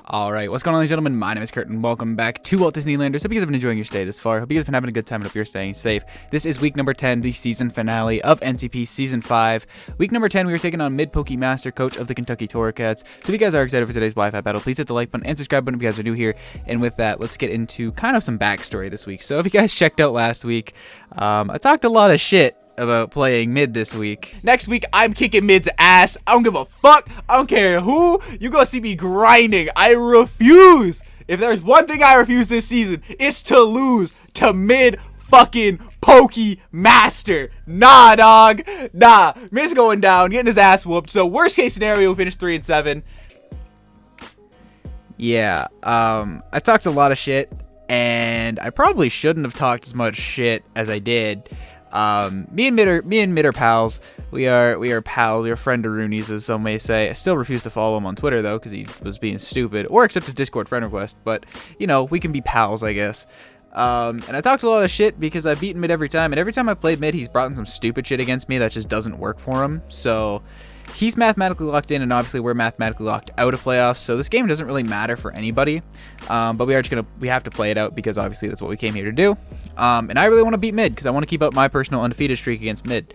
Alright, what's going on, ladies and gentlemen? My name is Kurt, and welcome back to Walt Disney Landers. Hope you guys have been enjoying your stay this far. Hope you guys have been having a good time, and hope you're staying safe. This is week number 10, the season finale of NCP Season 5. Week number 10, we are taking on Mid-Poke Master Coach of the Kentucky Torcats. So if you guys are excited for today's Wi-Fi battle, please hit the like button and subscribe button if you guys are new here. And with that, let's get into kind of some backstory this week. So if you guys checked out last week, I talked a lot of shit about playing mid this week. Next week, I'm kicking mid's ass. I don't give a fuck. I don't care who. You gonna see me grinding. I refuse. If there's one thing I refuse this season, it's to lose to mid fucking Pokey Master. Nah, dog. Nah. Mid's going down, getting his ass whooped. So worst case scenario, we finish 3-7. Yeah. I talked a lot of shit, and I probably shouldn't have talked as much shit as I did. Me and Mid are pals. We are pals. We are friend of Rooney's, as some may say. I still refuse to follow him on Twitter though, because he was being stupid, or accept his Discord friend request. But you know, we can be pals, I guess. And I talked a lot of shit because I've beaten mid every time, and every time I played mid, he's brought in some stupid shit against me that just doesn't work for him. So he's mathematically locked in, and obviously we're mathematically locked out of playoffs. So this game doesn't really matter for anybody. But we have to play it out because obviously that's what we came here to do. And I really want to beat mid because I want to keep up my personal undefeated streak against mid.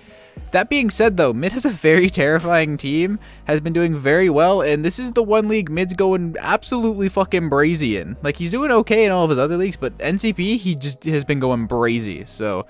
That being said, though, mid has a very terrifying team, has been doing very well, and this is the one league mid's going absolutely fucking brazy in. Like, he's doing okay in all of his other leagues, but NCP, he just has been going brazy. So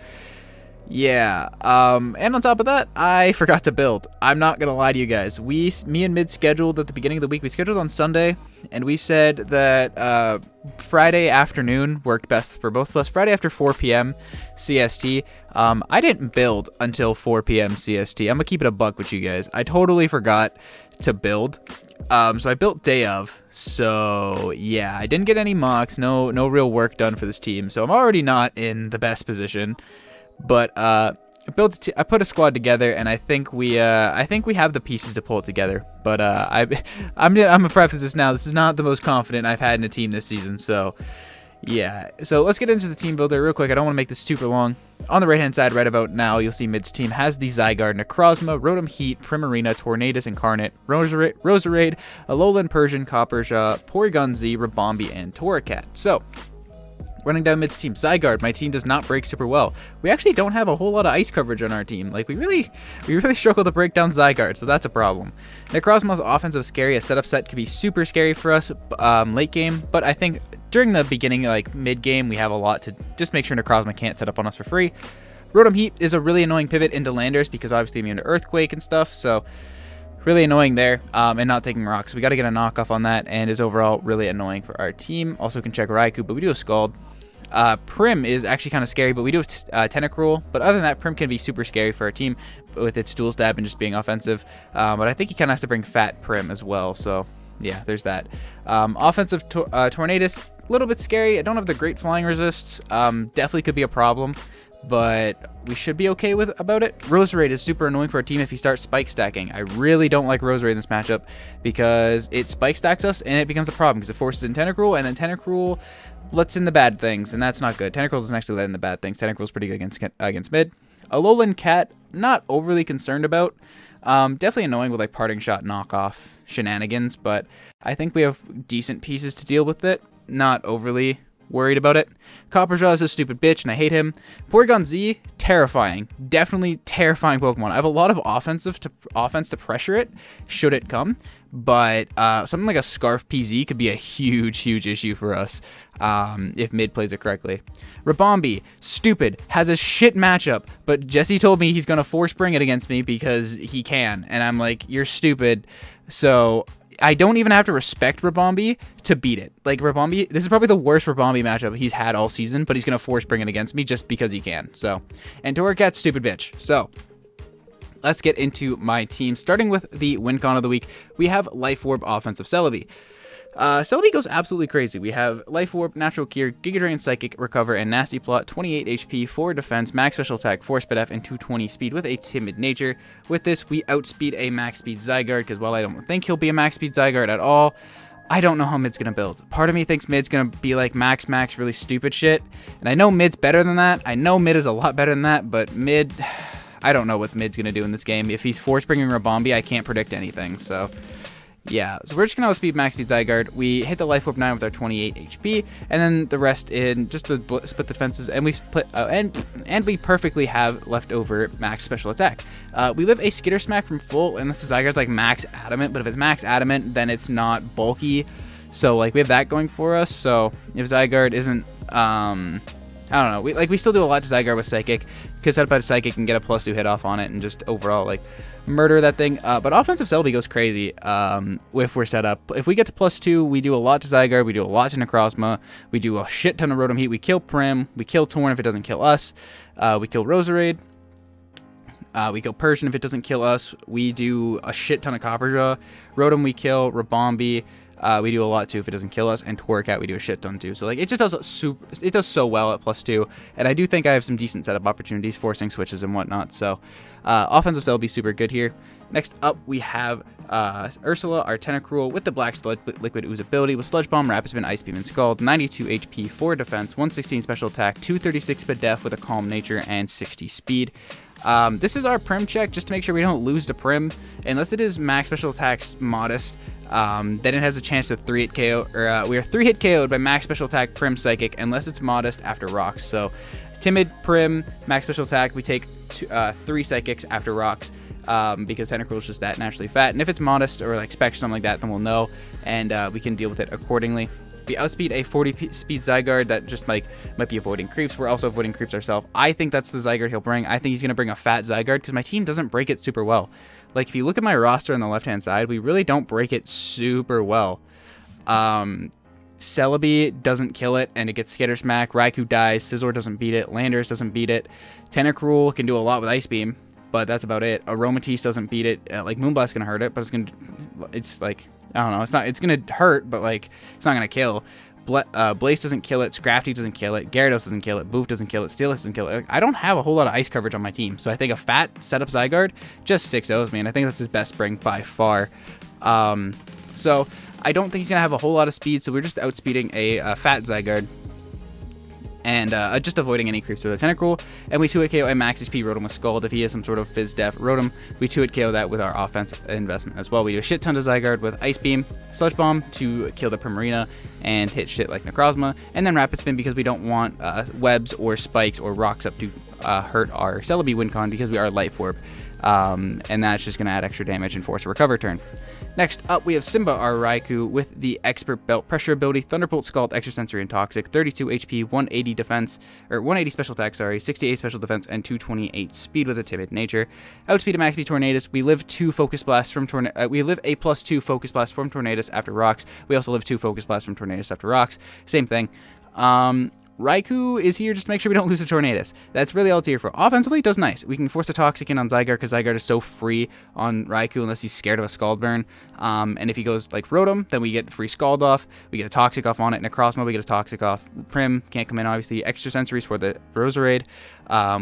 yeah, and on top of that, I forgot to build. I'm not gonna lie to you guys. Me and Mid scheduled at the beginning of the week. We scheduled on Sunday, and we said that Friday afternoon worked best for both of us. Friday after 4 p.m. CST. I didn't build until 4 p.m. CST. I'm gonna keep it a buck with you guys. I totally forgot to build. So I built day of. So yeah, I didn't get any mocks. No real work done for this team. So I'm already not in the best position. But I put a squad together, and I think we have the pieces to pull it together. But I'm gonna preface this now. This is not the most confident I've had in a team this season. So yeah. So let's get into the team builder real quick. I don't want to make this super long. On the right hand side, right about now, you'll see Mid's team has the Zygarde, Necrozma, Rotom Heat, Primarina, Tornadus Incarnate, Roserade, Alolan Persian, Copperjaw, Porygon Z, Ribombee, and Torracat. So running down Mid's team, Zygarde, my team does not break super well. We actually don't have a whole lot of ice coverage on our team. Like, we really struggle to break down Zygarde, so that's a problem. Necrozma's offensive scary, a setup set could be super scary for us late game, but I think during the beginning, like mid game, we have a lot to just make sure Necrozma can't set up on us for free. Rotom Heat is a really annoying pivot into Landers because obviously immune to Earthquake and stuff, so really annoying there, and not taking rocks. We got to get a knockoff on that, and is overall really annoying for our team. Also can check Raikou, but we do have Scald. Prim is actually kind of scary, but we do have Tentacruel. But other than that, Prim can be super scary for our team with its dual stab and just being offensive. But I think he kind of has to bring Fat Prim as well. So yeah, there's that. Offensive Tornadus, a little bit scary. I don't have the great flying resists. Definitely could be a problem, but we should be okay about it. Roserade is super annoying for our team if he starts spike stacking. I really don't like Roserade in this matchup because it spike stacks us and it becomes a problem because it forces in Tentacruel, and then Tentacruel lets in the bad things, and that's not good. Tentacruel doesn't actually let in the bad things. Tentacruel's pretty good against mid. Alolan Cat, not overly concerned about. Definitely annoying with like parting shot knockoff shenanigans, but I think we have decent pieces to deal with it. Not overly worried about it. Copperjaw is a stupid bitch, and I hate him. Porygon Z, terrifying. Definitely terrifying Pokemon. I have a lot of offense to pressure it, should it come. But something like a Scarf PZ could be a huge issue for us if mid plays it correctly. Ribombee, stupid, has a shit matchup, but Jesse told me he's going to force bring it against me because he can. And I'm like, you're stupid. So I don't even have to respect Ribombee to beat it. Like, Ribombee, this is probably the worst Ribombee matchup he's had all season, but he's going to force bring it against me just because he can. So, and Torracat's stupid bitch. So let's get into my team. Starting with the win con of the week, we have Life Orb offensive Celebi. Celebi goes absolutely crazy. We have Life Orb, Natural Cure, Giga Drain, Psychic, Recover, and Nasty Plot, 28 HP, 4 defense, max special attack, 4 speed F, and 220 speed with a timid nature. With this, we outspeed a max speed Zygarde, because while I don't think he'll be a max speed Zygarde at all, I don't know how mid's going to build. Part of me thinks mid's going to be like max, really stupid shit. And I know mid's better than that. I know mid is a lot better than that, but mid, I don't know what mid's going to do in this game. If he's force bringing Ribombee, I can't predict anything. So Yeah, so we're just gonna outspeed max speed Zygarde. We hit the life orb 9 with our 28 HP, and then the rest in just the split the defenses, and we split and we perfectly have leftover max special attack. We live a Skitter Smack from full, and this is Zygarde's like max adamant, but if it's max adamant, then it's not bulky. So like we have that going for us. So if Zygarde isn't, I don't know, we still do a lot to Zygarde with Psychic, because set up at Psychic and get a +2 hit off on it, and just overall like murder that thing. But offensive Celebi goes crazy if we're set up. If we get to +2, we do a lot to Zygarde, we do a lot to Necrozma, we do a shit ton of Rotom Heat, we kill Prim, we kill Torn if it doesn't kill us, we kill Roserade, we kill Persian if it doesn't kill us, we do a shit ton of Copperjaw, Rotom we kill, Rabombi, we do a lot too if it doesn't kill us, and Torracat we do a shit ton too. So like it just does so well at +2, and I do think I have some decent setup opportunities, forcing switches and whatnot. So offensive Cell will be super good here. Next up we have Ursula, our Tentacruel with the Black Sludge Liquid Ooze ability with Sludge Bomb, Rapid Spin, Ice Beam, and Scald. 92 HP, 4 defense, 116 special attack, 236 speed def with a Calm Nature, and 60 speed. This is our Prim check just to make sure we don't lose to Prim. Unless it is max special attacks modest, then it has a chance to 3-hit KO, or we are 3-hit KO'd by max special attack Prim Psychic unless it's modest after rocks. So Timid, Prim, max special attack, we take 3 Psychics after rocks, because Tentacruel is just that naturally fat. And if it's modest or like Spec or something like that, then we'll know, and we can deal with it accordingly. We outspeed a 40 speed Zygarde that just might be avoiding creeps. We're also avoiding creeps ourselves. I think that's the Zygarde he'll bring. I think he's going to bring a fat Zygarde because my team doesn't break it super well. Like, if you look at my roster on the left-hand side, we really don't break it super well. Celebi doesn't kill it, and it gets Skitter Smack. Raikou dies. Scizor doesn't beat it. Landorus doesn't beat it. Tentacruel can do a lot with Ice Beam, but that's about it. Aromatisse doesn't beat it. Like, Moonblast's going to hurt it, but it's like, I don't know. It's going to hurt, but, like, it's not going to kill. Blaze doesn't kill it, Scrafty doesn't kill it, Gyarados doesn't kill it, Boof doesn't kill it, Steelix doesn't kill it. Like, I don't have a whole lot of ice coverage on my team, so I think a fat setup Zygarde just 6-0s me, and I think that's his best spring by far. So I don't think he's going to have a whole lot of speed, so we're just outspeeding a fat Zygarde, and just avoiding any creeps with a Tentacruel, and we 2-hit KO a max HP Rotom with Scald. If he has some sort of Fizz Def Rotom, we 2-hit KO that with our offense investment as well. We do a shit ton to Zygarde with Ice Beam, Sludge Bomb to kill the Primarina and hit shit like Necrozma, and then Rapid Spin because we don't want webs or spikes or rocks up to hurt our Celebi Wincon because we are Life Orb, and that's just going to add extra damage and force a recover turn. Next up, we have Simba, our Raikou, with the Expert Belt Pressure ability, Thunderbolt, Scald, Extra Sensory, and Toxic, 32 HP, 180 defense, or 180 special attack, sorry, 68 special defense, and 228 speed with a Timid Nature. Outspeed of Max Speed Tornadus. We live 2 Focus Blasts from we live a +2 Focus Blast from Tornadus after rocks. We also live 2 Focus Blasts from Tornadus after rocks. Same thing. Raikou is here just to make sure we don't lose a Tornadus. That's really all it's here for. Offensively, it does nice. We can force a Toxic in on Zygarde because Zygarde is so free on Raikou unless he's scared of a Scald Burn. And if he goes like Rotom, then we get free Scald off. We get a Toxic off on it. Necrozma, we get a Toxic off. Prim can't come in, obviously. Extra Sensories for the Roserade.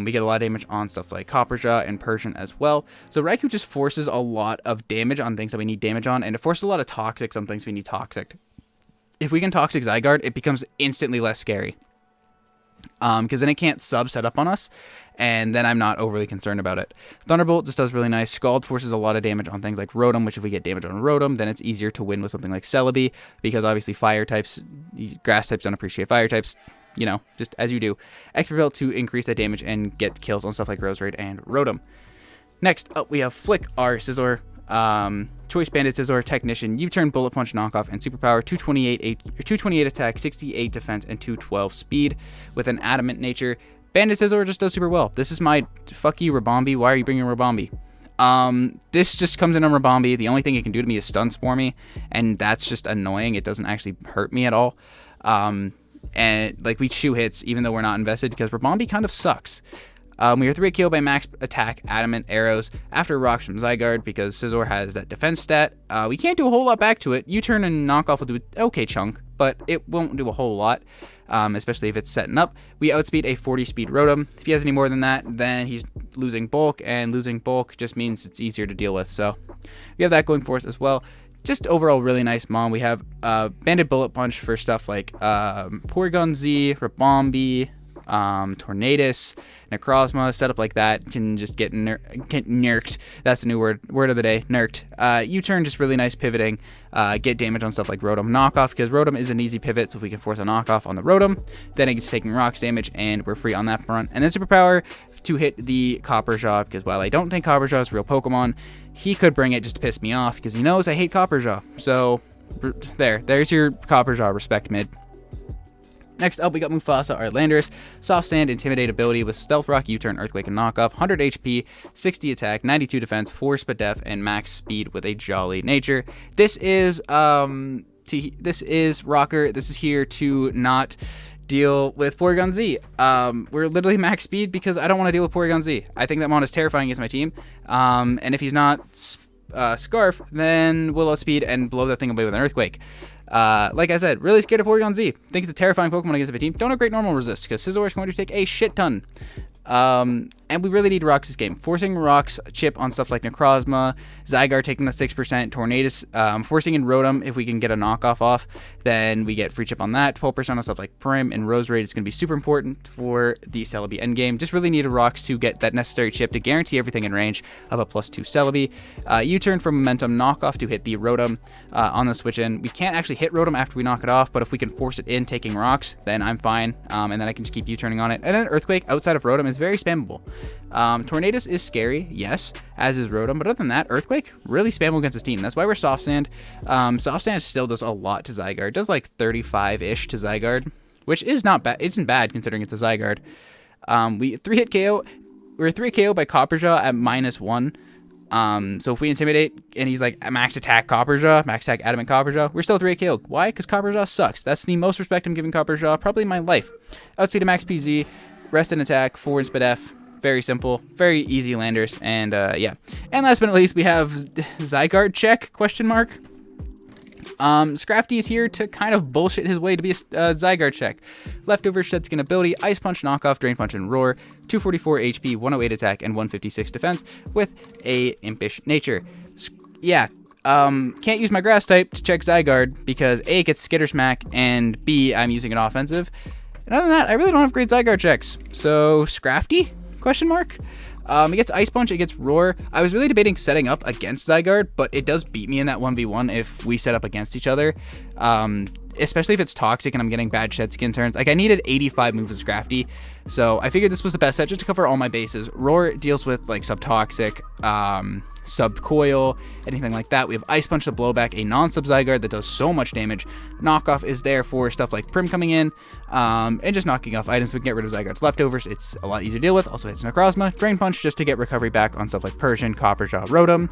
We get a lot of damage on stuff like Copperjaw and Persian as well. So Raikou just forces a lot of damage on things that we need damage on, and it forces a lot of Toxics on things we need Toxic. If we can Toxic Zygarde, it becomes instantly less scary. Because then it can't set up on us, and then I'm not overly concerned about it. Thunderbolt just does really nice. Scald forces a lot of damage on things like Rotom, which if we get damage on Rotom, then it's easier to win with something like Celebi, because obviously fire types, grass types don't appreciate fire types, you know, just as you do. Expert Belt to increase that damage and get kills on stuff like Roserade and Rotom. Next up, we have Flick, our Scizor. Choice Banded Scizor, Technician, U-Turn, Bullet Punch, Knockoff, and Superpower, 228 attack, 68 defense, and 212 speed with an Adamant nature. Banded Scizor just does super well. This is my fuck you, Rabombi. Why are you bringing Rabombi? This just comes in on Rabombi. The only thing it can do to me is stun spore me, and that's just annoying. It doesn't actually hurt me at all. And like we chew hits even though we're not invested because Rabombi kind of sucks. We are 3 KO by max attack, adamant, arrows, after rocks from Zygarde because Scizor has that defense stat. We can't do a whole lot back to it. U-turn and knockoff will do an okay chunk, but it won't do a whole lot, especially if it's setting up. We outspeed a 40 speed Rotom. If he has any more than that, then he's losing bulk, and losing bulk just means it's easier to deal with. So we have that going for us as well. Just overall really nice Mon. We have Banded Bullet Punch for stuff like Porygon Z, Rabombi, Tornadus, Necrozma, set up like that can just get nerked. That's the new word of the day, nerked. U-turn, just really nice pivoting. Get damage on stuff like Rotom. Knockoff, because Rotom is an easy pivot, so if we can force a knockoff on the Rotom, then it gets taking rocks damage, and we're free on that front. And then Superpower to hit the Copperjaw, because while I don't think Copperjaw is a real Pokemon, he could bring it just to piss me off, because he knows I hate Copperjaw. So, there's your Copperjaw, respect mid. Next up, we got Mufasa, our Landorus. Soft Sand, Intimidate ability with Stealth Rock, U-turn, Earthquake, and Knockoff. 100 HP, 60 attack, 92 defense, 4 speed def, and max speed with a jolly nature. This is Rocker. This is here to not deal with Porygon Z. We're literally max speed because I don't want to deal with Porygon Z. I think that mon is terrifying against my team. And if he's not Scarf, then we'll outspeed and blow that thing away with an Earthquake. Like I said, really scared of Porygon Z. Think it's a terrifying Pokemon against my team. Don't have great normal resist, because Scizor is going to take a shit ton. And we really need rocks this game. Forcing rocks chip on stuff like Necrozma, Zygarde taking the 6%, Tornadus, forcing in Rotom. If we can get a knockoff off, then we get free chip on that. 12% on stuff like Prim and Roserade is going to be super important for the Celebi endgame. Just really needed rocks to get that necessary chip to guarantee everything in range of a +2 Celebi. U-turn from Momentum, knockoff to hit the Rotom on the switch in. We can't actually hit Rotom after we knock it off, but if we can force it in taking rocks, then I'm fine. And then I can just keep U-turning on it. And then Earthquake outside of Rotom is very spammable. Tornadus is scary, yes, as is Rotom, but other than that, Earthquake, really spammable against this team. That's why we're Soft Sand. Soft Sand still does a lot to Zygarde. It does like 35-ish to Zygarde, which is not bad. It isn't bad considering it's a Zygarde. We 3-hit KO. We're 3 KO by Copperjaw at -1. So if we Intimidate and he's like max attack Copperjaw, max attack Adamant Copperjaw, we're still 3 KO. Why? Because Copperjaw sucks. That's the most respect I'm giving Copperjaw probably in my life. Outspeed to max PZ, rest and attack, 4 in speed F. Very simple, very easy Landers, and yeah. And last but not least, we have Zygarde check, question mark. Scrafty is here to kind of bullshit his way to be a Zygarde check. Leftover Shed Skin ability, Ice Punch, Knockoff, Drain Punch, and Roar. 244 HP, 108 attack, and 156 defense with a impish nature. Yeah, can't use my Grass type to check Zygarde because A, it gets Skitter Smack, and B, I'm using an offensive. And other than that, I really don't have great Zygarde checks. So, Scrafty? Question mark? It gets Ice Punch, it gets Roar. I was really debating setting up against Zygarde, but it does beat me in that 1v1 if we set up against each other. Especially if it's toxic and I'm getting bad Shed Skin turns. Like, I needed 85 moves with Scrafty, so I figured this was the best set just to cover all my bases. Roar deals with, like, Subtoxic, Subcoil, anything like that. We have Ice Punch to blow back a non-sub Zygarde that does so much damage. Knockoff is there for stuff like Prim coming in, and just knocking off items. We can get rid of Zygarde's leftovers. It's a lot easier to deal with. Also hits Necrozma. Drain Punch just to get recovery back on stuff like Persian, Copperjaw, Rotom,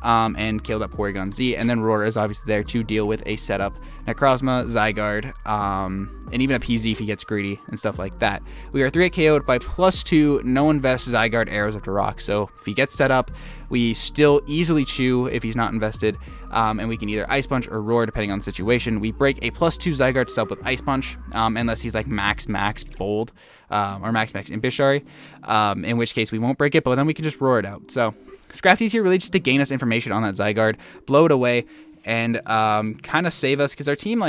and kill that Porygon Z. And then Roar is obviously there to deal with a setup Necrozma, Zygarde, and even a PZ if he gets greedy and stuff like that. We are 3 KO'd by +2, no invest Zygarde arrows up to rock. So if he gets set up, we still easily chew if he's not invested, and we can either Ice Punch or Roar depending on the situation. We break a +2 Zygarde sub with Ice Punch, unless he's like max bold, or max impish, sorry, in which case we won't break it, but then we can just Roar it out. So Scrafty's here really just to gain us information on that Zygarde, blow it away, and kind of save us, because our team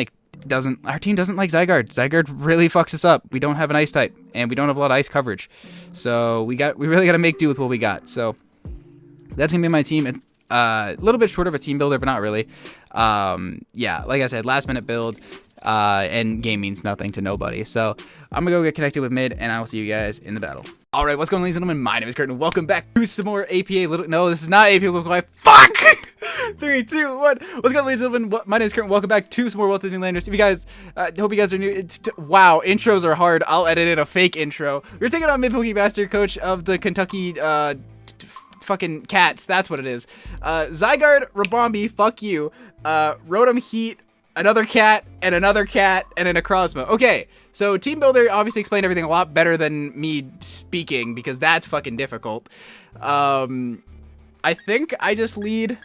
doesn't like Zygarde. Zygarde really fucks us up. We don't have an ice type, and we don't have a lot of ice coverage, so we really got to make do with what we got. So that's gonna be my team. A little bit short of a team builder, but not really. Yeah, like I said, last minute build, and game means nothing to nobody. So I'm gonna go get connected with mid, and I will see you guys in the battle. All right, what's going on, ladies and gentlemen? My name is Kurt, and welcome back to some more APA No, this is not APA Little Quiet. Fuck! 3, 2, 1. What's going on, ladies and gentlemen? My name is Kurt, and welcome back to some more Walt Disney Landers. If you guys, hope you guys are new. Wow, intros are hard. I'll edit in a fake intro. We're taking on Mid-Poke Master, coach of the Kentucky, fucking Cats. That's what it is. Zygarde, Rabombi, fuck you. Rotom, Heat, another cat, and a Necrozma. Okay, so Team Builder obviously explained everything a lot better than me speaking, because that's fucking difficult. I think I just lead...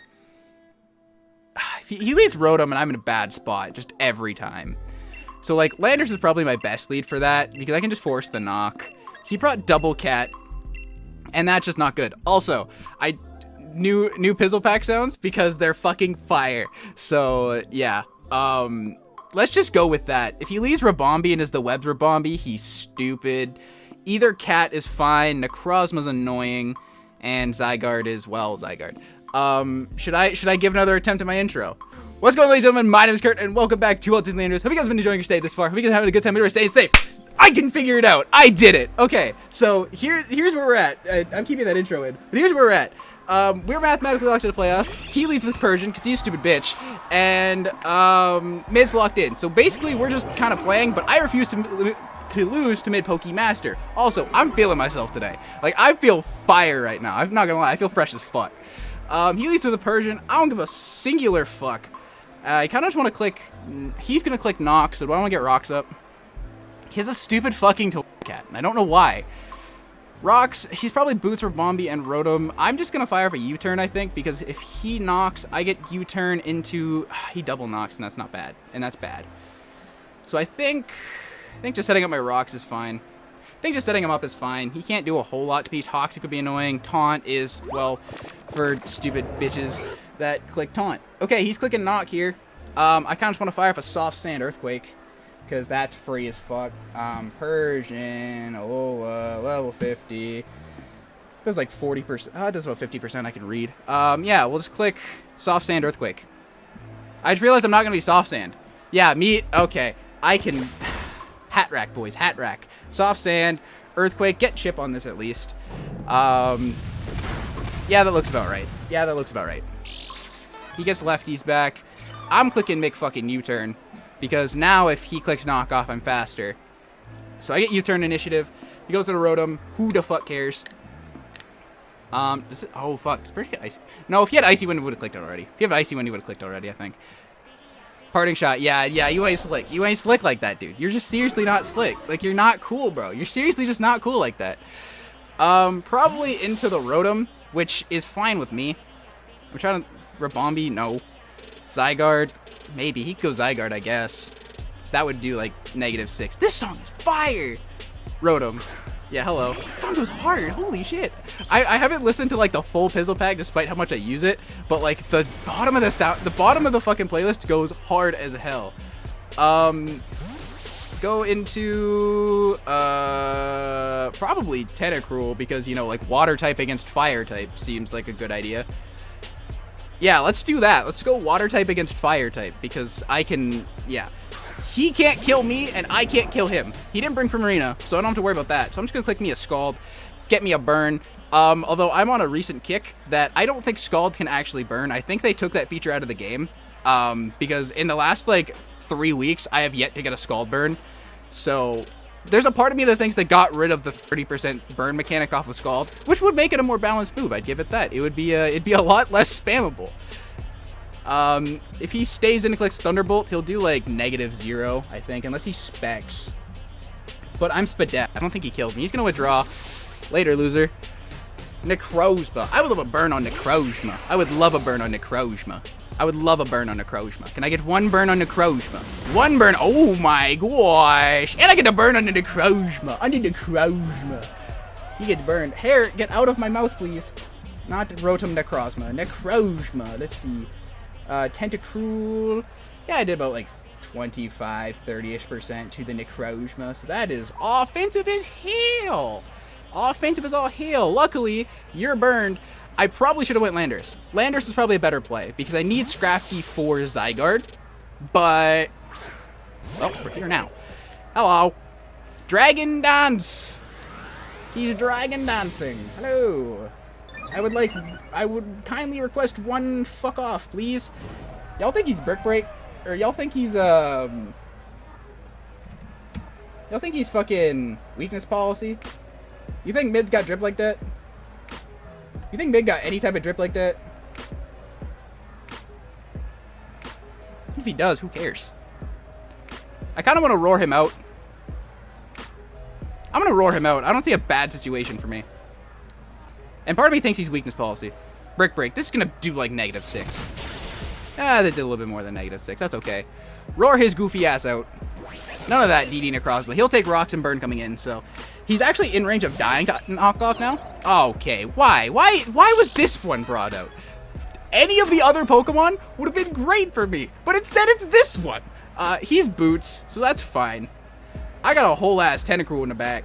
He leads Rotom, and I'm in a bad spot just every time. So, like, Landorus is probably my best lead for that, because I can just force the knock. He brought Double Cat, and that's just not good. Also, new Pizzle Pack sounds, because they're fucking fire. So, yeah. let's just go with that. If he leaves Rabombi and is the web's Rabombi, he's stupid. Either cat is fine, Necrozma's annoying, and Zygarde is, well, Zygarde. Should I give another attempt at my intro? What's going on, ladies and gentlemen? My name is Kurt, and welcome back to Walt Disney Landorus. Hope you guys have been enjoying your stay this far. Hope you guys are having a good time. We're staying safe. I can figure it out. I did it. Okay, so here's where we're at. I'm keeping that intro in, but here's where we're at. We're mathematically locked into playoffs. He leads with Persian because he's a stupid bitch, and mid's locked in. So basically, we're just kind of playing, but I refuse to lose to mid Poke Master. Also, I'm feeling myself today. Like, I feel fire right now. I'm not gonna lie, I feel fresh as fuck. He leads with a Persian. I don't give a singular fuck. I kind of just want to click. He's gonna click Nox, so do I want to get rocks up? He has a stupid fucking cat, and I don't know why. Rocks, he's probably Boots or Bombi and Rotom. I'm just gonna fire off a U-turn, I think, because if he knocks, I get U-turn into. He double knocks, and that's not bad, and that's bad. So I think just setting up my rocks is fine. I think just setting him up is fine. He can't do a whole lot to me. Toxic would be annoying. Taunt is, well, for stupid bitches that click taunt. Okay, he's clicking knock here. I kind of just want to fire off a soft sand earthquake, because that's free as fuck. Persian, level 50. Does like 40%. It does about 50% I can read. Yeah, we'll just click soft sand earthquake. I just realized I'm not going to be soft sand. Yeah, me, okay. I can, hat rack, boys, hat rack. Soft sand, earthquake, get chip on this at least. Yeah, that looks about right. Yeah, that looks about right. He gets lefties back. I'm clicking make fucking U-turn, because now if he clicks knockoff, I'm faster. So I get U-turn initiative. He goes to the Rotom. Who the fuck cares? Oh fuck, does Bird get icy? No, if he had icy wind, he would have clicked it already. If he had icy wind, he would have clicked already, I think. Parting shot. Yeah, you ain't slick. You ain't slick like that, dude. You're just seriously not slick. Like, you're not cool, bro. You're seriously just not cool like that. Probably into the Rotom, which is fine with me. I'm trying to... Rabombi, no. Zygarde, maybe. He could go Zygarde, I guess. That would do, like, -6. This song is fire! Rotom. Yeah, hello. This song goes hard. Holy shit. I haven't listened to, like, the full Pizzle Pack despite how much I use it, but, like, the bottom of the fucking playlist goes hard as hell. Go into, probably Tentacruel, because, you know, like, water type against fire type seems like a good idea. Yeah, let's do that. Let's go water type against fire type, because I can, yeah. He can't kill me, and I can't kill him. He didn't bring Primarina, so I don't have to worry about that. So I'm just gonna click me a Scald, get me a burn. Although I'm on a recent kick that I don't think Scald can actually burn. I think they took that feature out of the game, because in the last, like, 3 weeks, I have yet to get a Scald burn. So there's a part of me that thinks they got rid of the 30% burn mechanic off of Scald, which would make it a more balanced move. I'd give it that. It'd be a lot less spammable. If he stays in and clicks Thunderbolt, he'll do like -0, I think, unless he specs. But I'm Spadette. I don't think he kills me. He's gonna withdraw. Later, loser. Necrozma. I would love a burn on Necrozma. I would love a burn on Necrozma. I would love a burn on Necrozma. Can I get one burn on Necrozma? One burn. Oh my gosh. And I get a burn on the Necrozma. On the Necrozma. He gets burned. Hair, get out of my mouth, please. Not Rotom Necrozma. Necrozma. Let's see. Tentacruel. Yeah, I did about like 25, 30-ish% to the Necrozma. So that is offensive as hell. Offensive as all hell. Luckily, you're burned. I probably should have went Landorus. Landorus is probably a better play, because I need Scrafty for Zygarde. But, well, we're here now. Hello. Dragon Dance. He's dragon dancing. Hello. I would kindly request one fuck off, please. Y'all think he's Brick Break? Or y'all think he's, y'all think he's fucking weakness policy? You think mid's got drip like that? You think mid got any type of drip like that? If he does, who cares? I kind of want to roar him out. I'm going to roar him out. I don't see a bad situation for me. And part of me thinks he's weakness policy. Brick Break. This is going to do like -6. Ah, that did a little bit more than -6. That's okay. Roar his goofy ass out. None of that DD Necrozma. He'll take rocks and burn coming in, so... He's actually in range of dying to knockoff now? Okay, why? Why was this one brought out? Any of the other Pokemon would have been great for me, but instead it's this one. He's boots, so that's fine. I got a whole ass Tentacruel in the back.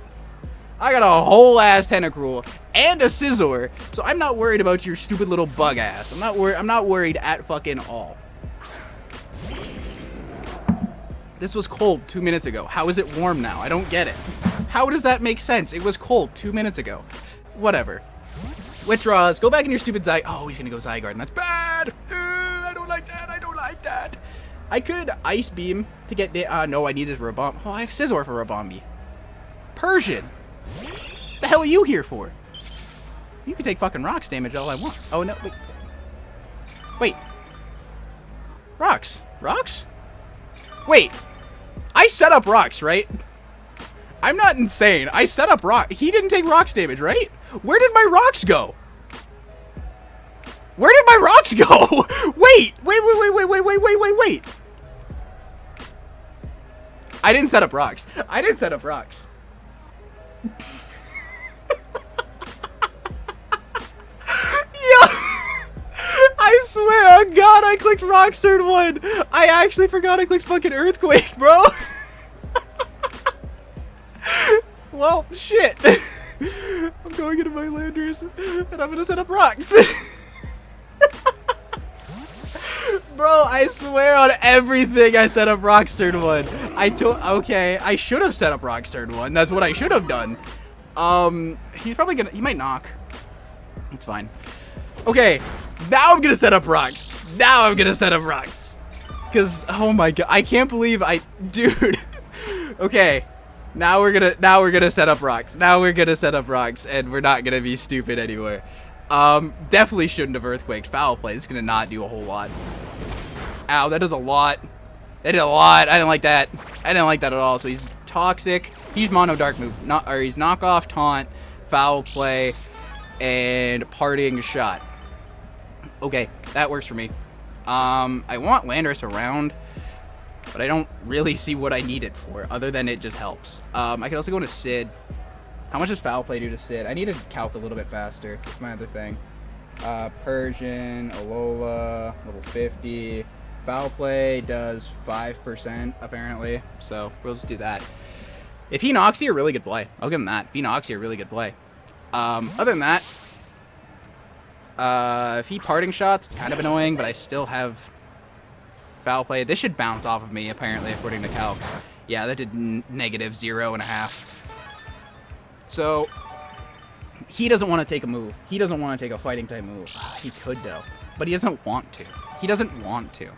I got a whole ass Tentacruel and a Scizor, so I'm not worried about your stupid little bug ass. I'm not worried at fucking all. This was cold 2 minutes ago. How is it warm now? I don't get it. How does that make sense? It was cold 2 minutes ago. Whatever. Withdraws. Go back in your stupid Zy. Oh, he's gonna go Zygarde, and that's bad. I don't like that. I don't like that. I could Ice Beam to get no, I need this Rabombi. Oh, I have Scizor for Rabombi. Persian. The hell are you here for? You can take fucking rocks damage all I want. Oh no, wait. Wait. Rocks. Rocks? Wait. I set up rocks, right? I'm not insane. I set up rock. He didn't take rocks damage, right? Where did my rocks go? Where did my rocks go? Wait. I didn't set up rocks. I didn't set up rocks. I swear, oh god, I clicked Rocks turn 1. I actually forgot I clicked fucking Earthquake, bro. Well, shit. I'm going into my Landorus, and I'm gonna set up Rocks. Bro, I swear on everything I set up Rocks turn 1. Okay, I should have set up Rocks turn 1. That's what I should have done. He's probably gonna, he might knock. It's fine. Okay, now I'm gonna set up Rocks. Now I'm gonna set up Rocks. Cause, oh my god, I can't believe dude. Okay, now we're gonna set up Rocks. Now we're gonna set up Rocks, and we're not gonna be stupid anymore. Definitely shouldn't have Earthquaked. Foul play. It's gonna not do a whole lot. Ow, that does a lot. That did a lot. I didn't like that. I didn't like that at all. So he's Toxic. He's Mono Dark move. He's Knockoff, Taunt, Foul Play, and Parting Shot. Okay, that works for me. I want Landorus around, but I don't really see what I need it for, other than it just helps. I could also go into Sid. How much does Foul Play do to Sid? I need to calc a little bit faster. That's my other thing. Persian, Alola, level 50. Foul Play does 5%, apparently. So, we'll just do that. If he knocks you, a really good play. I'll give him that. If he knocks you, a really good play. Other than that, if he Parting Shots, it's kind of annoying, but I still have Foul Play. This should bounce off of me, apparently, according to calcs. Yeah, that did negative 0.5. So, he doesn't want to take a move. He doesn't want to take a fighting type move. He could, though. But he doesn't want to. He doesn't want to.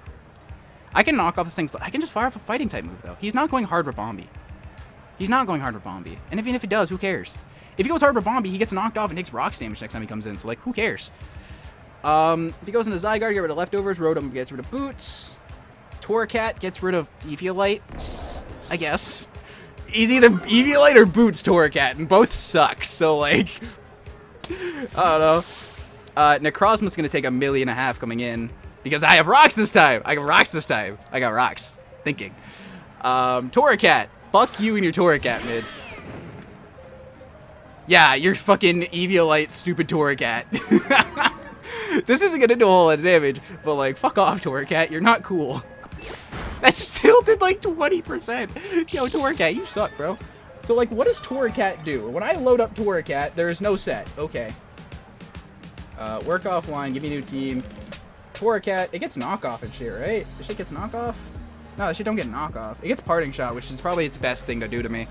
I can knock off this thing. I can just fire off a fighting type move, though. He's not going hard Rabombi. He's not going hard Rabombi. And even if he does, who cares? If he goes hard Rabombi, he gets knocked off and takes rocks damage next time he comes in. So, like, who cares? If he goes into Zygarde, get rid of Leftovers. Rotom gets rid of Boots. Torracat gets rid of Eviolite, I guess. He's either Eviolite or Boots Torracat, and both suck. So, like, I don't know. Necrozma's gonna take 1.5 million coming in because I have rocks this time. I got rocks this time. I got rocks. Thinking. Torracat. Fuck you and your Torracat mid. Yeah, you're fucking Eviolite, stupid Torracat. This isn't gonna do a whole lot of damage, but like, fuck off, Torracat. You're not cool. That still did like 20%. Yo, Torracat, you suck, bro. So like, what does Torracat do? When I load up Torracat, there is no set. Okay. Work offline, give me a new team. Torracat, it gets knockoff and shit, right? This shit gets knockoff? No, this shit don't get knockoff. It gets Parting Shot, which is probably its best thing to do to me.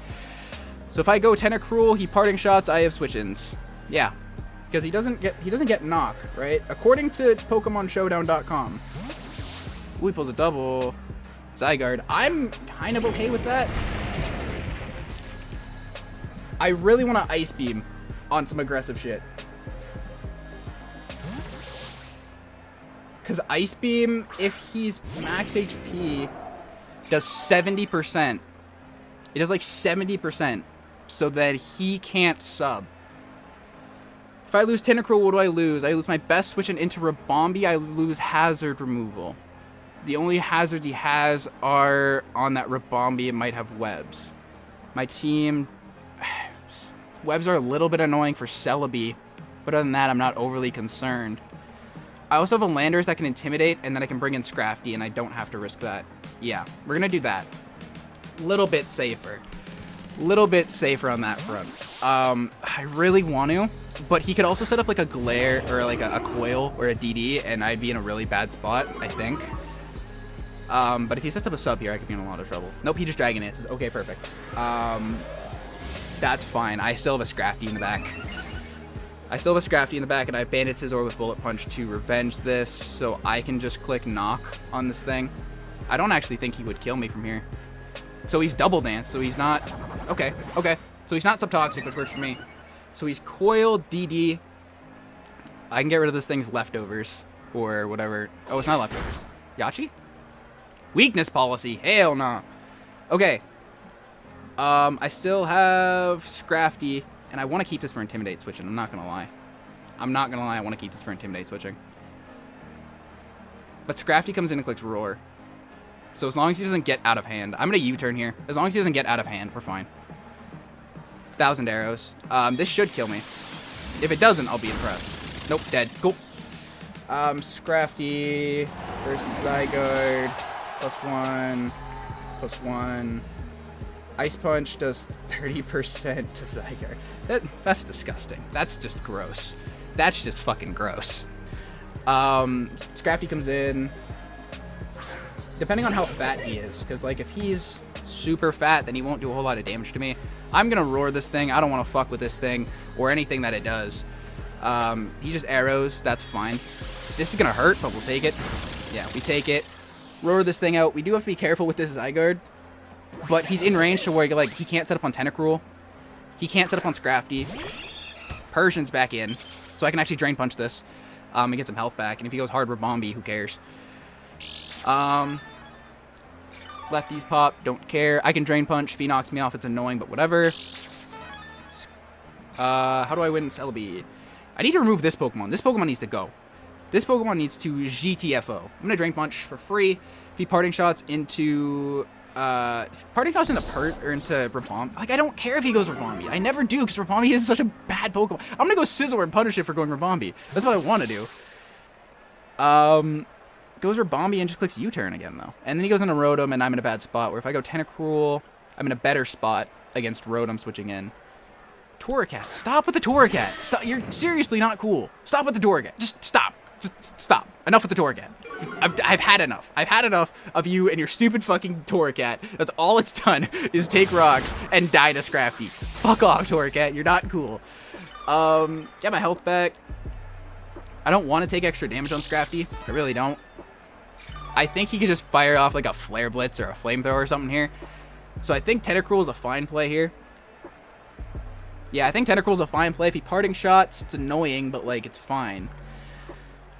So if I go Tentacruel, he Parting Shots, I have Switch-ins. Yeah. Because he doesn't get knock, right? According to PokemonShowdown.com. Ooh, he pulls a double. Zygarde. I'm kind of okay with that. I really want to Ice Beam on some aggressive shit. Because Ice Beam, if he's max HP, does 70%. It does like 70%. So that he can't sub. If I lose Tentacruel, what do I lose? I lose my best switch into Rabombi. I lose hazard removal. The only hazards he has are on that Rabombi. It might have webs. My team... Webs are a little bit annoying for Celebi. But other than that, I'm not overly concerned. I also have a Landorus that can Intimidate, and then I can bring in Scrafty, and I don't have to risk that. Yeah, we're going to do that. Little bit safer. Little bit safer on that front. I really want to, but he could also set up like a Glare or like a Coil or a DD, and I'd be in a really bad spot, I think. But if he sets up a sub here, I could be in a lot of trouble. Nope, he just Dragon Dances. Okay, perfect. That's fine. I still have a Scrafty in the back. And I have Bandit Scizor with Bullet Punch to revenge this, so I can just click Knock on this thing. I don't actually think he would kill me from here. So he's Double Dance, so he's not... Okay. So he's not Subtoxic, which works for me. So he's Coil, DD. I can get rid of this thing's Leftovers, or whatever. Oh, it's not Leftovers. Yachi? Weakness Policy. Hell no. Okay. I still have Scrafty. And I want to keep this for Intimidate switching. I'm not going to lie. I want to keep this for Intimidate switching. But Scrafty comes in and clicks Roar. So as long as he doesn't get out of hand. I'm going to U-turn here. As long as he doesn't get out of hand, we're fine. 1,000 arrows. This should kill me. If it doesn't, I'll be impressed. Nope, dead. Cool. Scrafty versus Zygarde. +1. Ice Punch does 30% to Zygarde. That's disgusting. That's just gross. That's just fucking gross. Scrafty comes in. Depending on how fat he is, because like if he's super fat, then he won't do a whole lot of damage to me. I'm gonna Roar this thing. I don't want to fuck with this thing or anything that it does. He just arrows. That's fine. This is gonna hurt, but we'll take it. Yeah, we take it. Roar this thing out. We do have to be careful with this Zygarde. But he's in range to where like he can't set up on Tentacruel. He can't set up on Scrafty. Persian's back in. So I can actually Drain Punch this. And get some health back. And if he goes hard Rabombi, who cares? Lefties pop, don't care. I can Drain Punch. If he knocks me off, it's annoying, but whatever. How do I win Celebi? I need to remove this Pokemon. This Pokemon needs to go. This Pokemon needs to GTFO. I'm gonna Drain Punch for free. If he Parting Shots into... Parting Toss into Rabombi. Like, I don't care if he goes Rabombi. I never do, because Rabombi is such a bad Pokemon. I'm gonna go Scizor and punish it for going Rabombi. That's what I want to do. Goes Rabombi and just clicks U-turn again, though. And then he goes into Rotom, and I'm in a bad spot, where if I go Tentacruel, I'm in a better spot against Rotom switching in. Torracat. Stop with the Torracat. Stop. You're seriously not cool. Stop with the Torracat. Just stop. Just stop. Enough with the Torracat. I've had enough. I've had enough of you and your stupid fucking Torracat. That's all it's done is take rocks and die to Scrafty. Fuck off, Torracat. You're not cool. Get my health back. I don't want to take extra damage on Scrafty. I really don't. I think he could just fire off like a Flare Blitz or a Flamethrower or something here. So I think Tentacruel is a fine play here. Yeah, I think Tentacruel is a fine play. If he Parting Shots, it's annoying, but like it's fine.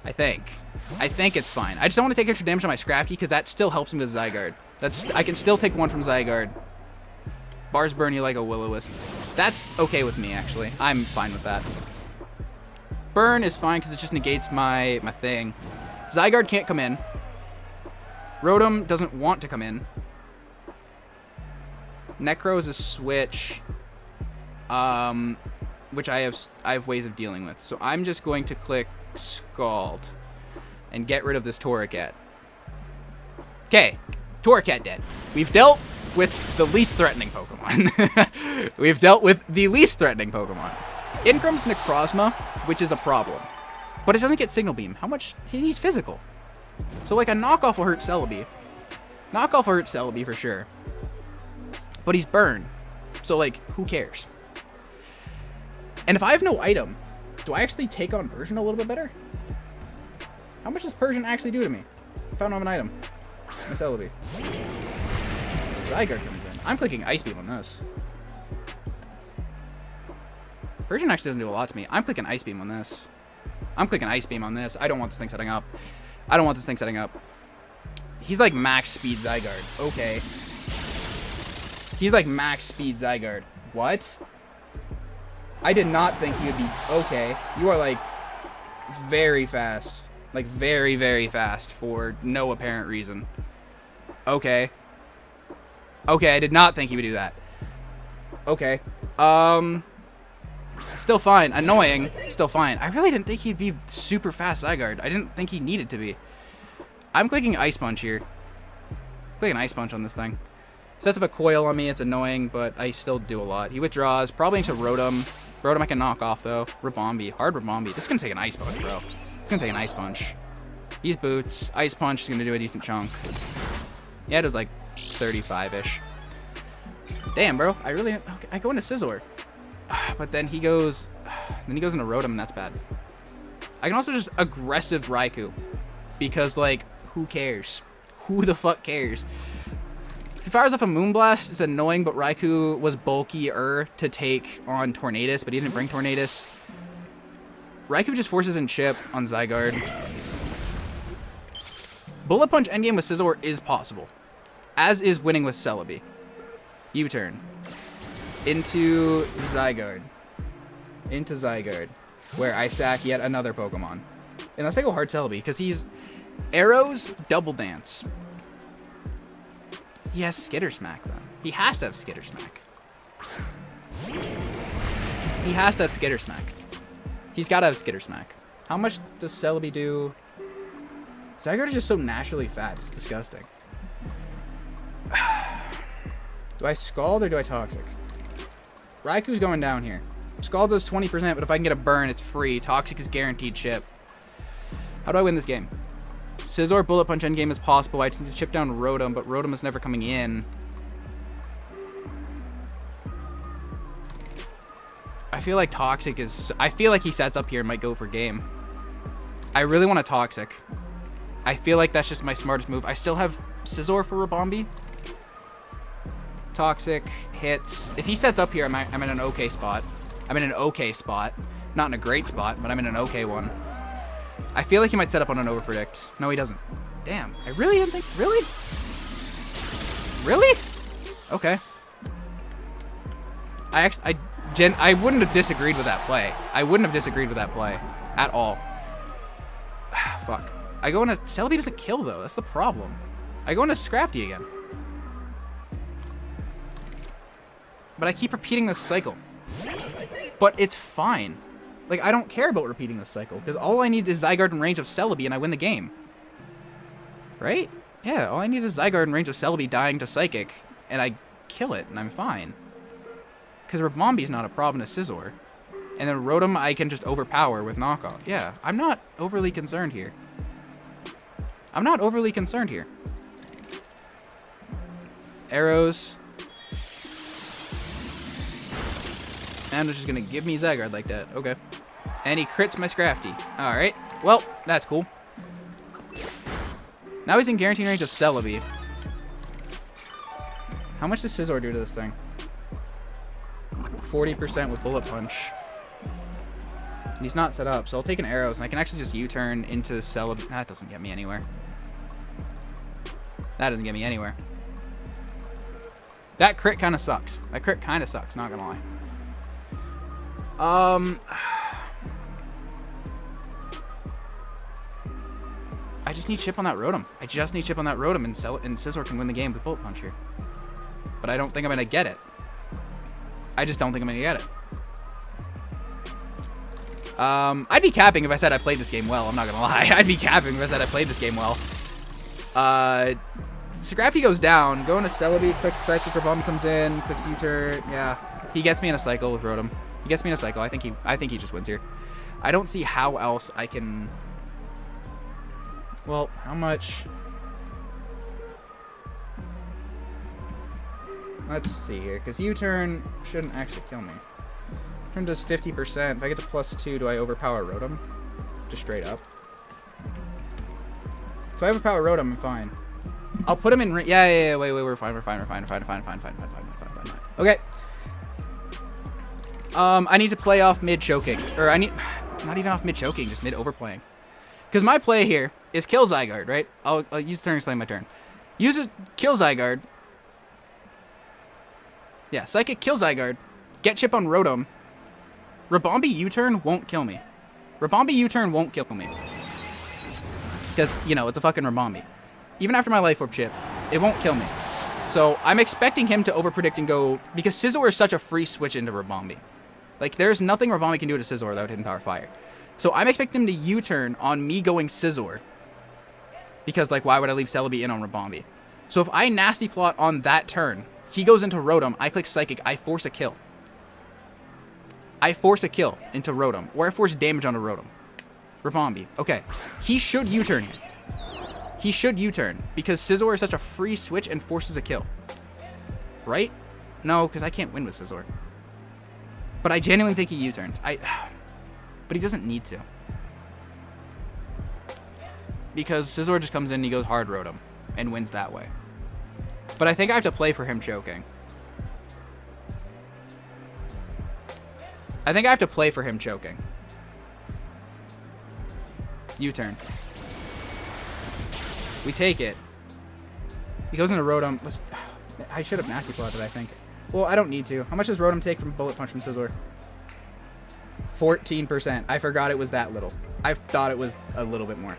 I think it's fine. I just don't want to take extra damage on my Scrafty because that still helps me with Zygarde. I can still take one from Zygarde. Bars burn you like a Will-O-Wisp. That's okay with me, actually. I'm fine with that. Burn is fine because it just negates my thing. Zygarde can't come in. Rotom doesn't want to come in. Necro is a switch, which I have ways of dealing with. So I'm just going to click Scald and get rid of this Torracat. Okay, Torracat dead. We've dealt with the least threatening Pokemon. We've dealt with the least threatening Pokemon. In comes Necrozma, which is a problem. But it doesn't get Signal Beam. How much? He's physical. So like a knockoff will hurt Celebi. Knockoff will hurt Celebi for sure. But he's Burn. So like, who cares? And if I have no item, do I actually take on Persian a little bit better? How much does Persian actually do to me if I don't have an item? My Celebi. Zygarde comes in. I'm clicking Ice Beam on this. Persian actually doesn't do a lot to me. I'm clicking Ice Beam on this. I'm clicking Ice Beam on this. I don't want this thing setting up. I don't want this thing setting up. He's like max speed Zygarde. Okay. He's like max speed Zygarde. What? I did not think he would be... Okay. You are like very fast. Like very, very fast for no apparent reason. Okay. Okay, I did not think he would do that. Okay. Still fine. Annoying. Still fine. I really didn't think he'd be super fast Zygarde. I didn't think he needed to be. I'm clicking Ice Punch here. Clicking Ice Punch on this thing. Sets up a coil on me. It's annoying, but I still do a lot. He withdraws. Probably into Rotom. Rotom I can knock off, though. Rabombi. Hard Rabombi. This is going to take an Ice Punch, bro. It's going to take an Ice Punch. Use Boots. Ice Punch is going to do a decent chunk. Yeah, it does like 35-ish. Damn, bro. I really... Okay, I go into Scizor. But then he goes... Then he goes into Rotom, and that's bad. I can also just aggressive Raikou. Because, like, who cares? Who the fuck cares? If he fires off a Moonblast, it's annoying, but Raikou was bulkier to take on Tornadus, but he didn't bring Tornadus. Raikou just forces in Chip on Zygarde. Bullet Punch endgame with Scizor is possible, as is winning with Celebi. U-turn. Into Zygarde. Into Zygarde, where I sack yet another Pokemon. Unless I go hard Celebi, because he's Arrows, Double Dance. He has Skitter Smack, then. He has to have Skitter Smack. He has to have Skitter Smack. He's got to have Skitter Smack. How much does Celebi do? Zygarde is just so naturally fat. It's disgusting. Do I Scald or do I Toxic? Raikou's going down here. Scald does 20%, but if I can get a burn, it's free. Toxic is guaranteed chip. How do I win this game? Scizor Bullet Punch endgame is possible. I need to chip down Rotom, but Rotom is never coming in. I feel like Toxic is... I feel like he sets up here and might go for game. I really want a Toxic. I feel like that's just my smartest move. I still have Scizor for Rabombi. Toxic hits. If he sets up here, I'm in an okay spot. I'm in an okay spot. Not in a great spot, but I'm in an okay one. I feel like he might set up on an overpredict. No, he doesn't. Damn. I really didn't think... Really? Really? Okay. I wouldn't have disagreed with that play. I wouldn't have disagreed with that play. At all. Fuck. I go into... Celebi doesn't kill, though. That's the problem. I go into Scrafty again. But I keep repeating this cycle. But it's fine. Like, I don't care about repeating this cycle, because all I need is Zygarde in range of Celebi, and I win the game. Right? Yeah, all I need is Zygarde in range of Celebi dying to Psychic, and I kill it, and I'm fine. Because Rabombi's not a problem to Scizor. And then Rotom I can just overpower with knockoff. Yeah, I'm not overly concerned here. I'm not overly concerned here. Arrows. And they're just going to give me Zygarde like that. Okay. And he crits my Scrafty. Alright. Well, that's cool. Now he's in guaranteed range of Celebi. How much does Scizor do to this thing? 40% with Bullet Punch. And he's not set up, so I'll take an Arrows, and I can actually just U-turn into Celebi. That doesn't get me anywhere. That doesn't get me anywhere. That crit kind of sucks. That crit kind of sucks, not gonna lie. I just need chip on that Rotom. I just need chip on that Rotom, and Scizor can win the game with Bullet Punch here. But I don't think I'm going to get it. I just don't think I'm going to get it. I'd be capping if I said I played this game well. I'm not going to lie. I'd be capping if I said I played this game well. Scrafty goes down. Going to Celebi, clicks Psychic, Rabombi comes in, clicks U-turn. Yeah, he gets me in a cycle with Rotom. He gets me in a cycle. I think he just wins here. I don't see how else I can... Well, how much... Let's see here, because U-turn shouldn't actually kill me. Turn does 50%. If I get to +2, do I overpower Rotom? Just straight up. So I overpower Rotom, I'm fine. I'll put him in... Yeah, wait, we're fine. Okay. I need to play off mid-choking. Or I need... Not even off mid-choking, just mid-overplaying. Because my play here is kill Zygarde, right? I'll use turn explain my turn. Use it, kill Zygarde. Yeah, Psychic, kill Zygarde. Get chip on Rotom. Rabombi U-turn won't kill me. Rabombi U-turn won't kill me. Because, you know, it's a fucking Rabombi. Even after my Life Orb chip, it won't kill me. So I'm expecting him to overpredict and go... Because Scizor is such a free switch into Rabombi. Like, there's nothing Rabami can do to Scizor without Hidden Power Fire. So I'm expecting him to U-turn on me going Scizor. Because, like, why would I leave Celebi in on Rabami? So if I Nasty Plot on that turn, he goes into Rotom, I click Psychic, I force a kill. I force a kill into Rotom, or I force damage onto Rotom. Rabambi. Okay. He should U-turn here. He should U-turn, because Scizor is such a free switch and forces a kill. Right? No, because I can't win with Scizor. But I genuinely think he U-turns. But he doesn't need to. Because Scizor just comes in and he goes hard Rotom and wins that way. But I think I have to play for him choking. I think I have to play for him choking. U-turn. We take it. He goes into Rotom. I should have Nasty Plotted, I think. Well, I don't need to. How much does Rotom take from Bullet Punch from Scizor? 14%. I forgot it was that little. I thought it was a little bit more.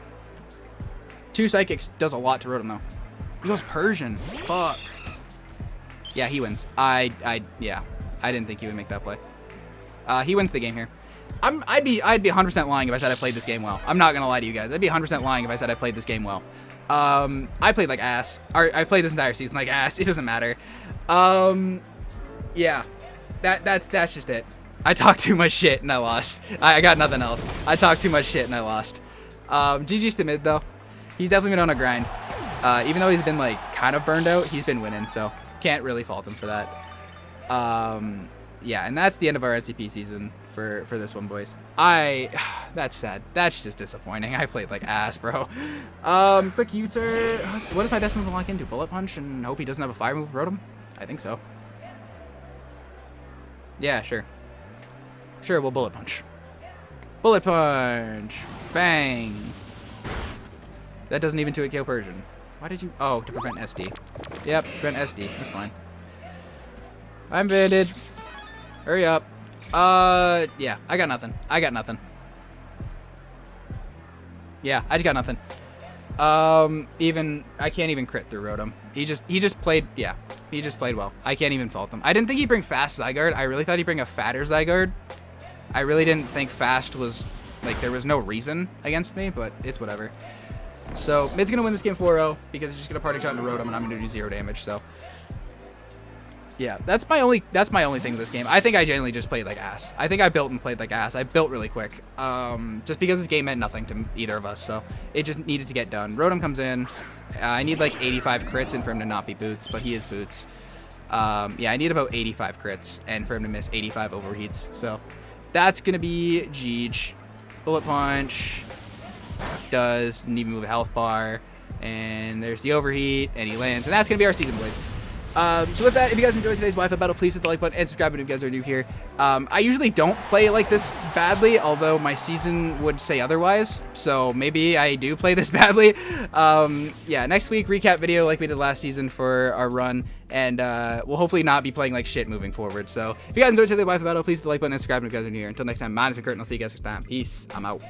2 Psychics does a lot to Rotom, though. He goes Persian. Fuck. Yeah, he wins. Yeah. I didn't think he would make that play. He wins the game here. I'd be 100% lying if I said I played this game well. I'm not gonna lie to you guys. I'd be 100% lying if I said I played this game well. I played like ass. I played this entire season like ass. It doesn't matter. Yeah. That's just it. I talked too much shit and I lost. I got nothing else. I talked too much shit and I lost. GG's to mid though. He's definitely been on a grind. Even though he's been like kind of burned out, he's been winning, so can't really fault him for that. Yeah, and that's the end of our NCP season for this one, boys. That's sad. That's just disappointing. I played like ass, bro. Quick U-turn. What is my best move to lock into? Bullet Punch and hope he doesn't have a fire move, Rotom? I think so. Yeah, sure. Sure, we'll Bullet Punch. Bullet Punch. Bang. That doesn't even 2-hit KO Persian. Why did you... Oh, to prevent SD. Yep, prevent SD. That's fine. I'm banded. Hurry up. Yeah, I got nothing. I got nothing. Yeah, I just got nothing. I can't even crit through Rotom. He just played, yeah. He just played well. I can't even fault him. I didn't think he'd bring fast Zygarde. I really thought he'd bring a fatter Zygarde. I really didn't think fast was, like, there was no reason against me, but it's whatever. So, mid's gonna win this game 4-0 because he's just gonna party shot into Rotom and I'm gonna do 0 damage, so. Yeah, that's my only thing with this game. I think I genuinely just played like ass. I think I built and played like ass. I built really quick. Just because this game meant nothing to either of us, so it just needed to get done. Rotom comes in. I need like 85 crits and for him to not be Boots, but he is Boots. Yeah, I need about 85 crits and for him to miss 85 overheats. So that's gonna be Jeej. Bullet Punch. Doesn't even move a health bar. And there's the overheat, and he lands. And that's gonna be our season, boys. So with that, if you guys enjoyed today's Wi-Fi battle, please hit the like button and subscribe if you guys are new here. I usually don't play like this badly, although my season would say otherwise, so maybe I do play this badly. Yeah, next week, recap video like we did last season for our run, and we'll hopefully not be playing like shit moving forward. So if you guys enjoyed today's Wi-Fi battle, please hit the like button and subscribe if you guys are new here. Until next time, my name's Kurt, and I'll see you guys next time. Peace. I'm out.